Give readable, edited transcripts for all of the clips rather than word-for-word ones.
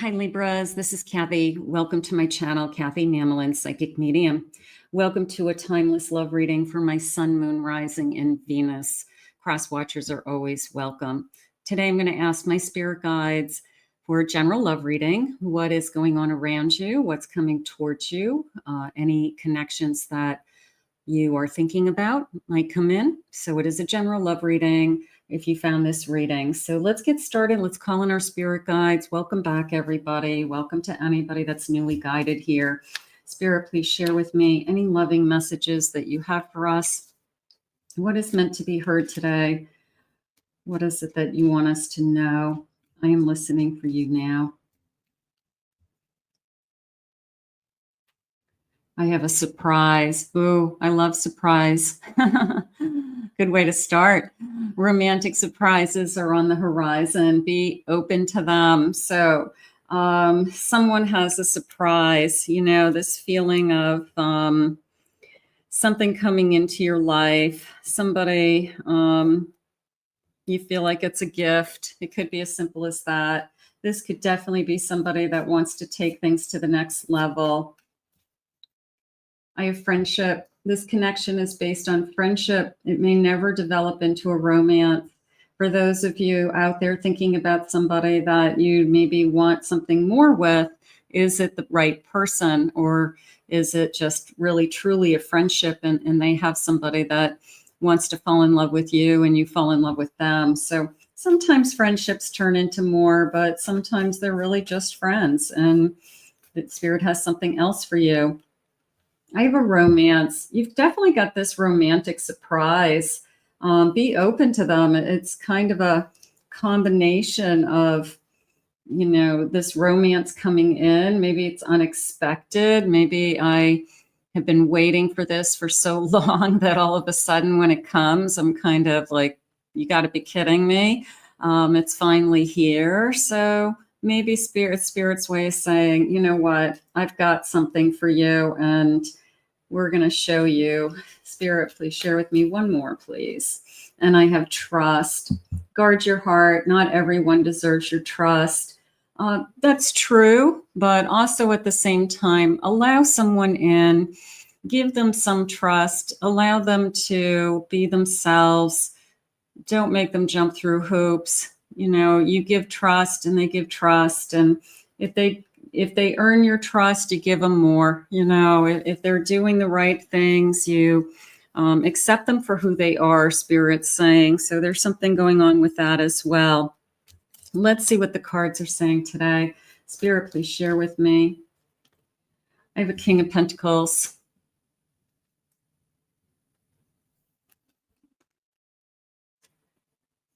Hi Libras, this is Kathy. Welcome to my channel, Kathy Mamolen, Psychic Medium. Welcome to a timeless love reading for my Sun, Moon, Rising, and Venus. Cross watchers are always welcome. Today I'm going to ask my spirit guides for a general love reading. What is going on around you? What's coming towards you? Any connections that you are thinking about might come in. So it is a general love reading if you found this reading. So let's get started. Let's call in our spirit guides. Welcome back, everybody. Welcome to anybody that's newly guided here. Spirit, please share with me any loving messages that you have for us. What is meant to be heard today? What is it that you want us to know? I am listening for you now. I have a surprise. Ooh, I love surprise. Good way to start. Romantic surprises are on the horizon. Be open to them. So someone has a surprise, you know, this feeling of something coming into your life, somebody, you feel like it's a gift. It could be as simple as that. This could definitely be somebody that wants to take things to the next level. I have friendship. This connection is based on friendship. It may never develop into a romance. For those of you out there thinking about somebody that you maybe want something more with, is it the right person, or is it just really truly a friendship and they have somebody that wants to fall in love with you and you fall in love with them? So sometimes friendships turn into more, but sometimes they're really just friends and the spirit has something else for you. I have a romance. You've definitely got this romantic surprise. Be open to them. It's kind of a combination of, you know, this romance coming in. Maybe it's unexpected. Maybe I have been waiting for this for so long that all of a sudden when it comes, I'm kind of like, you got to be kidding me. It's finally here. So maybe Spirit's way of saying, you know what, I've got something for you and we're going to show you. Spirit, please share with me one more, please. And I have trust. Guard your heart. Not everyone deserves your trust. That's true, but also at the same time, allow someone in, give them some trust, allow them to be themselves. Don't make them jump through hoops. You know, you give trust and they give trust. And if they earn your trust, you give them more. You know, if they're doing the right things, you accept them for who they are, Spirit's saying. So there's something going on with that as well. Let's see what the cards are saying today. Spirit, please share with me. I have a King of Pentacles.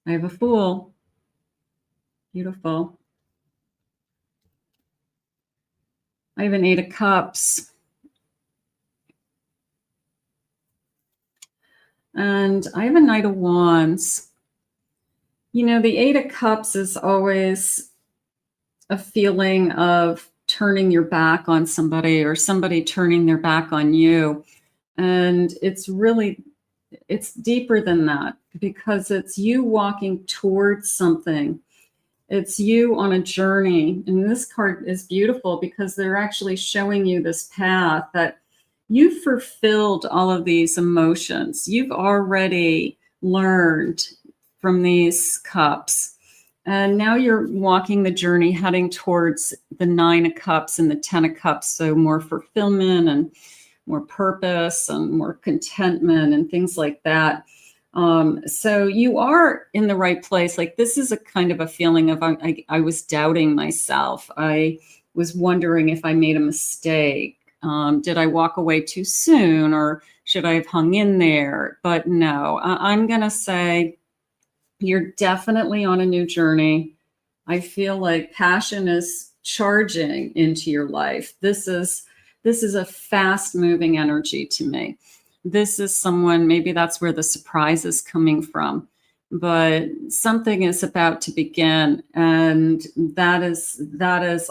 I have a Fool. Beautiful. I have an Eight of Cups. And I have a Knight of Wands. You know, the Eight of Cups is always a feeling of turning your back on somebody or somebody turning their back on you. And it's deeper than that because it's you walking towards something. It's you on a journey. And this card is beautiful because they're actually showing you this path that you've fulfilled all of these emotions. You've already learned from these cups. And now you're walking the journey heading towards the Nine of Cups and the Ten of Cups. So more fulfillment and more purpose and more contentment and things like that. So you are in the right place. Like this is a kind of a feeling of I was doubting myself. I was wondering if I made a mistake. Did I walk away too soon or should I have hung in there? But no, I'm going to say you're definitely on a new journey. I feel like passion is charging into your life. This is a fast moving energy to me. This is someone, maybe that's where the surprise is coming from, but something is about to begin. And that is,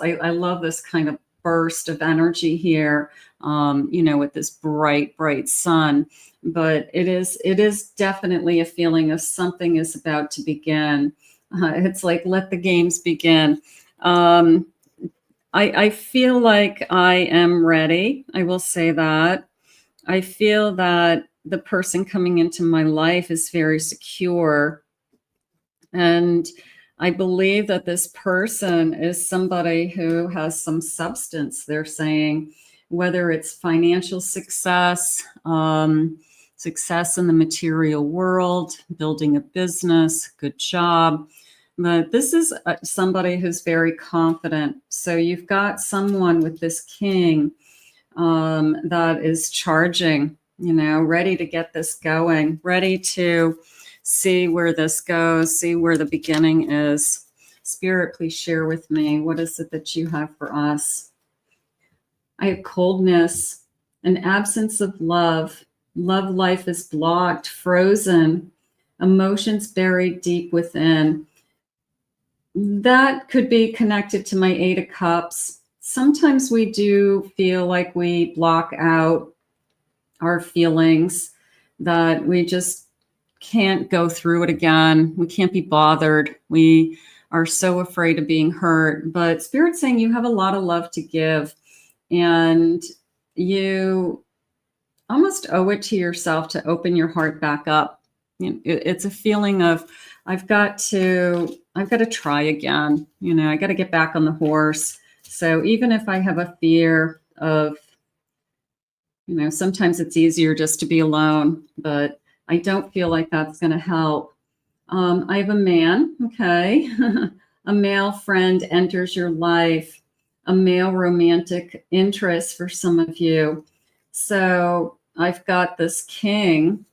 I love this kind of burst of energy here, you know, with this bright, bright sun, but it is definitely a feeling of something is about to begin. It's like, let the games begin. I feel like I am ready. I will say that. I feel that the person coming into my life is very secure. And I believe that this person is somebody who has some substance. They're saying, whether it's financial success, success in the material world, building a business, good job. But this is somebody who's very confident. So you've got someone with this king that is charging, ready to get this going, ready to see where this goes, see where the beginning is. Spirit, please share with me. What is it that you have for us? I have coldness, an absence of love. Love life is blocked, frozen, emotions buried deep within. That could be connected to my Eight of Cups. Sometimes we do feel like we block out our feelings, that we just can't go through it again. We can't be bothered. We are so afraid of being hurt. But Spirit's saying you have a lot of love to give, and you almost owe it to yourself to open your heart back up. It's a feeling of, I've got to try again. I got to get back on the horse. So even if I have a fear of, sometimes it's easier just to be alone, but I don't feel like that's going to help. I have a man, okay. A male friend enters your life, a male romantic interest for some of you. So I've got this king,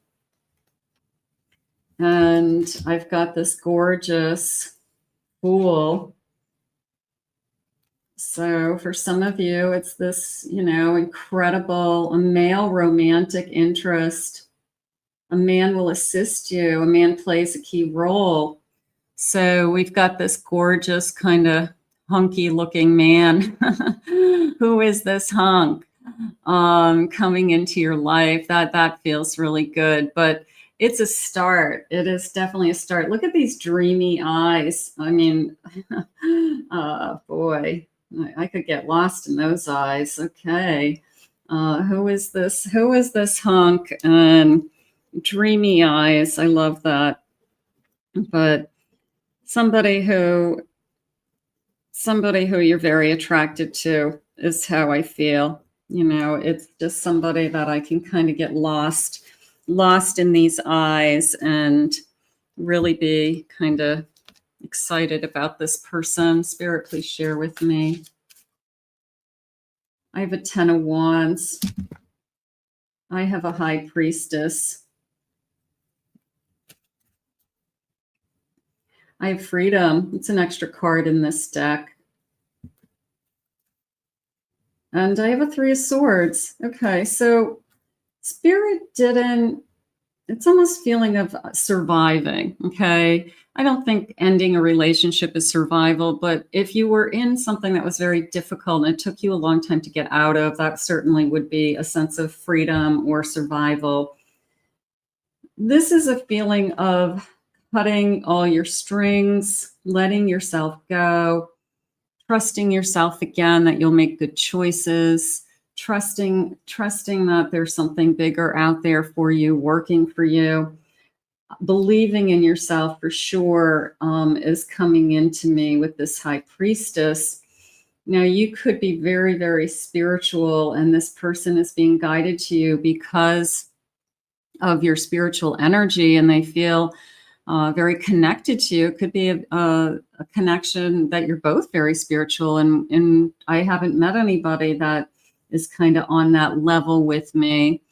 and I've got this gorgeous fool. So for some of you, it's this, incredible, a male romantic interest. A man will assist you. A man plays a key role. So we've got this gorgeous kind of hunky looking man. Who is this hunk coming into your life? That feels really good, but it's a start. It is definitely a start. Look at these dreamy eyes. I mean, boy, I could get lost in those eyes. Okay. Who is this? Who is this hunk? And dreamy eyes. I love that. But somebody who you're very attracted to is how I feel. It's just somebody that I can kind of get lost in these eyes and really be kind of excited about this person. Spirit, please share with me. I have a 10 of Wands. I have a High Priestess. I have Freedom. It's an extra card in this deck. And I have a 3 of Swords. Okay, so Spirit didn't, it's almost feeling of surviving, okay? I don't think ending a relationship is survival, but if you were in something that was very difficult and it took you a long time to get out of, that certainly would be a sense of freedom or survival. This is a feeling of cutting all your strings, letting yourself go, trusting yourself again that you'll make good choices, trusting that there's something bigger out there for you, working for you. Believing in yourself for sure is coming into me with this High Priestess. Now, you could be very, very spiritual, and this person is being guided to you because of your spiritual energy, and they feel very connected to you. It could be a connection that you're both very spiritual, and I haven't met anybody that is kind of on that level with me.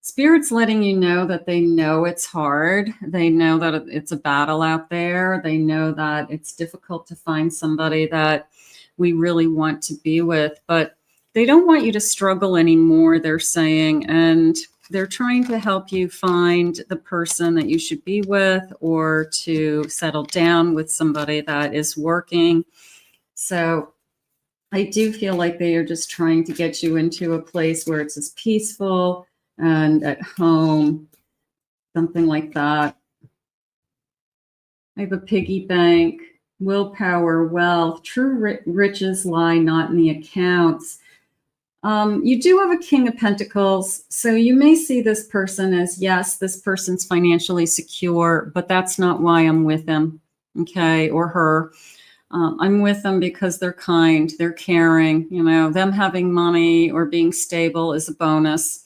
Spirit's letting you know that they know it's hard. They know that it's a battle out there. They know that it's difficult to find somebody that we really want to be with, but they don't want you to struggle anymore, they're saying, and they're trying to help you find the person that you should be with or to settle down with somebody that is working. So I do feel like they are just trying to get you into a place where it's as peaceful and at home, something like that. I have a piggy bank. willpower, wealth, true riches lie not in the accounts. You do have a King of Pentacles, so you may see this person as, yes, this person's financially secure, but that's not why I'm with him, okay, or her. I'm with them because they're kind, they're caring, you know, them having money or being stable is a bonus.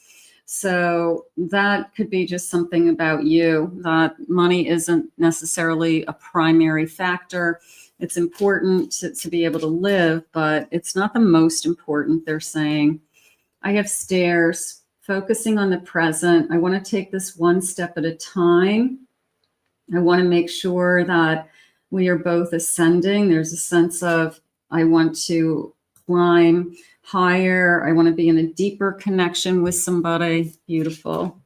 So that could be just something about you, that money isn't necessarily a primary factor. It's important to be able to live, but it's not the most important, they're saying. I have stairs, focusing on the present. I want to take this one step at a time. I want to make sure that we are both ascending. There's a sense of, I want to climb higher. I want to be in a deeper connection with somebody. Beautiful.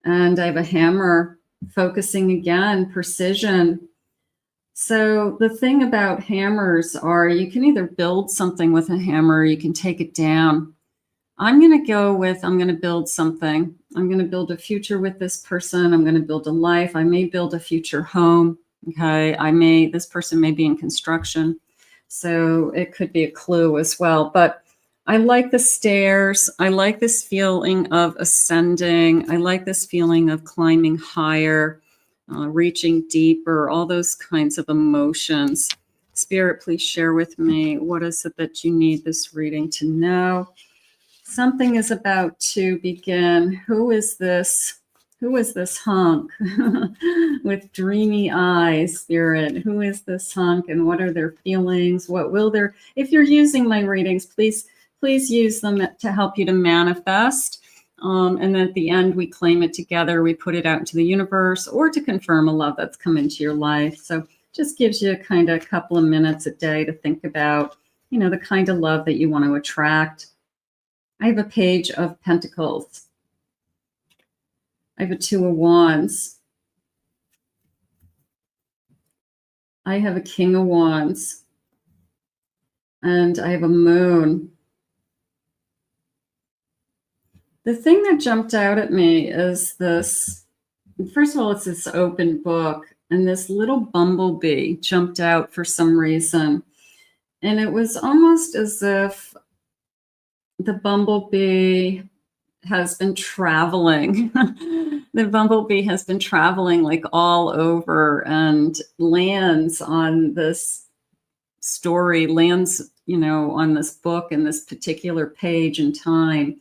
And I have a hammer, focusing again, precision. So the thing about hammers are you can either build something with a hammer, or you can take it down. I'm going to go with, I'm going to build something. I'm going to build a future with this person. I'm going to build a life. I may build a future home. Okay. This person may be in construction. So it could be a clue as well. But I like the stairs. I like this feeling of ascending. I like this feeling of climbing higher, reaching deeper, all those kinds of emotions. Spirit, please share with me, what is it that you need this reading to know? Something is about to begin. Who is this? Who is this hunk with dreamy eyes, Spirit? Who is this hunk, and what are their feelings? What will their, if you're using my readings, please use them to help you to manifest. And then at the end, we claim it together. We put it out into the universe, or to confirm a love that's come into your life. So just gives you kind of a couple of minutes a day to think about, you know, the kind of love that you want to attract. I have a Page of Pentacles. I have a Two of Wands. I have a King of Wands. And I have a Moon. The thing that jumped out at me is this. First of all, it's this open book. And this little bumblebee jumped out for some reason. And it was almost as if the bumblebee has been traveling. The bumblebee has been traveling like all over and lands on this story, lands, you know, on this book in this particular page in time.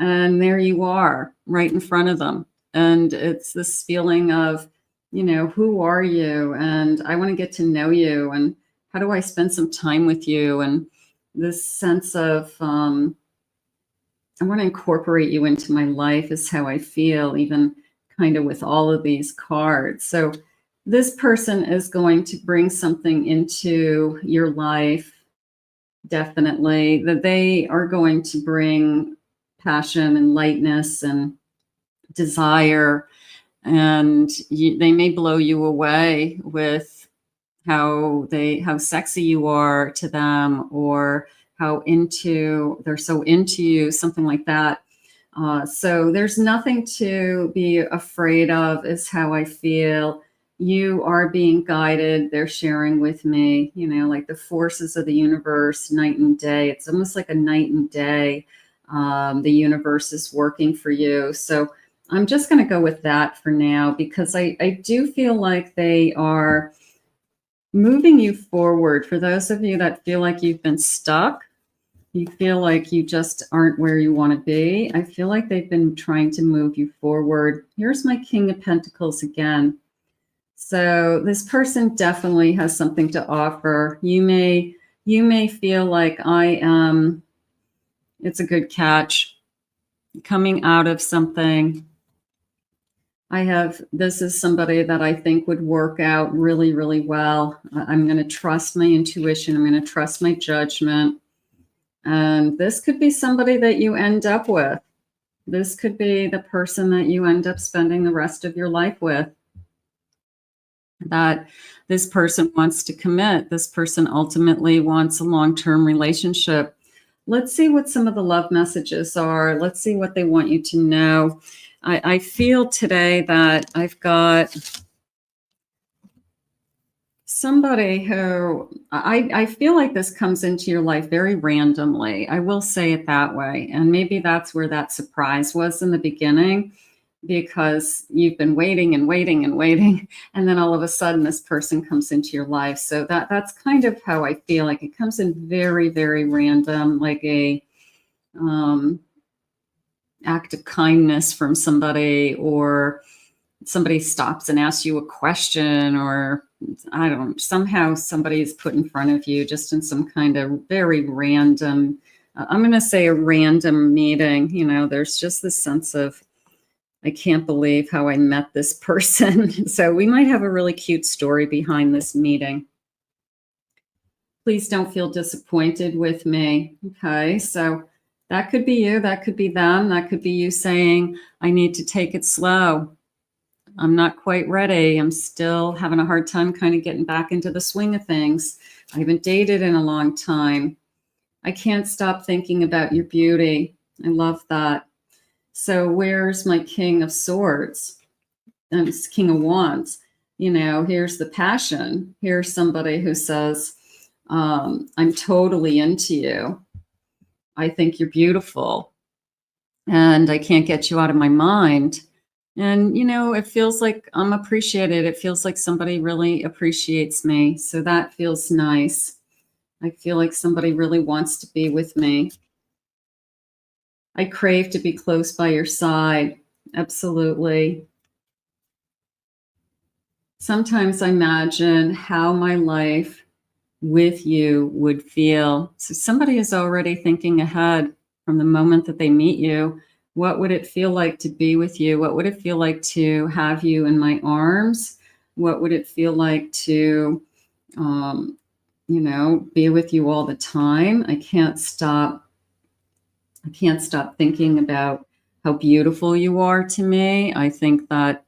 And there you are, right in front of them. And it's this feeling of, you know, who are you? And I want to get to know you. And how do I spend some time with you? And this sense of, I want to incorporate you into my life is how I feel, even kind of with all of these cards. So this person is going to bring something into your life, definitely, that they are going to bring passion and lightness and desire. And they may blow you away with how sexy you are to them, or how they're so into you, something like that. So there's nothing to be afraid of, is how I feel. You are being guided. They're sharing with me, you know, like the forces of the universe, night and day. It's almost like a night and day. The universe is working for you. So I'm just going to go with that for now, because I do feel like they are moving you forward. For those of you that feel like you've been stuck, you feel like you just aren't where you want to be, I feel like they've been trying to move you forward. Here's my King of Pentacles again. So this person definitely has something to offer. You may feel like I am, it's a good catch, coming out of something. This is somebody that I think would work out really, really well. I'm going to trust my intuition. I'm going to trust my judgment. And this could be somebody that you end up with. This could be the person that you end up spending the rest of your life with. That this person wants to commit. This person ultimately wants a long-term relationship. Let's see what some of the love messages are. Let's see what they want you to know. I feel today that I've got somebody who I feel like this comes into your life very randomly. I will say it that way. And maybe that's where that surprise was in the beginning, because you've been waiting and waiting and waiting. And then all of a sudden this person comes into your life. So that's kind of how I feel like it comes in very, very random, like a act of kindness from somebody, or somebody stops and asks you a question, or I don't know, somehow somebody is put in front of you just in some kind of very random, I'm going to say a random meeting. You know, there's just this sense of, I can't believe how I met this person. So we might have a really cute story behind this meeting. Please don't feel disappointed with me. Okay, so that could be you, that could be them, that could be you saying, I need to take it slow. I'm not quite ready. I'm still having a hard time kind of getting back into the swing of things. I haven't dated in a long time. I can't stop thinking about your beauty. I love that. So where's my King of Swords? And it's King of Wands. You know, here's the passion. Here's somebody who says, I'm totally into you. I think you're beautiful. And I can't get you out of my mind. And, you know, it feels like I'm appreciated. It feels like somebody really appreciates me. So that feels nice. I feel like somebody really wants to be with me. I crave to be close by your side. Absolutely. Sometimes I imagine how my life with you would feel. So somebody is already thinking ahead from the moment that they meet you. What would it feel like to be with you? What would it feel like to have you in my arms? What would it feel like to, you know, be with you all the time? I can't stop thinking about how beautiful you are to me. I think that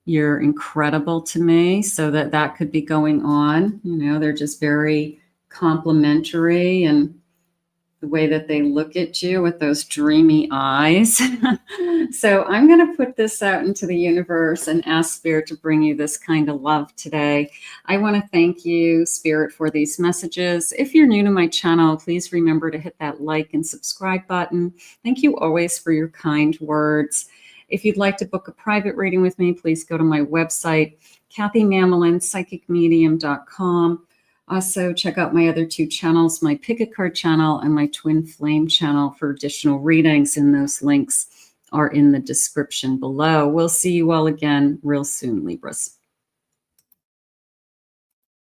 you're incredible to me. So that could be going on. You know, they're just very complimentary, and the way that they look at you with those dreamy eyes. So I'm going to put this out into the universe and ask Spirit to bring you this kind of love today. I want to thank you, Spirit, for these messages. If you're new to my channel, please remember to hit that like and subscribe button. Thank you always for your kind words. If you'd like to book a private reading with me, please go to my website, KathyMamolen, Also, check out my other two channels, my Pick a Card channel and my Twin Flame channel for additional readings, and those links are in the description below. We'll see you all again real soon, Libras.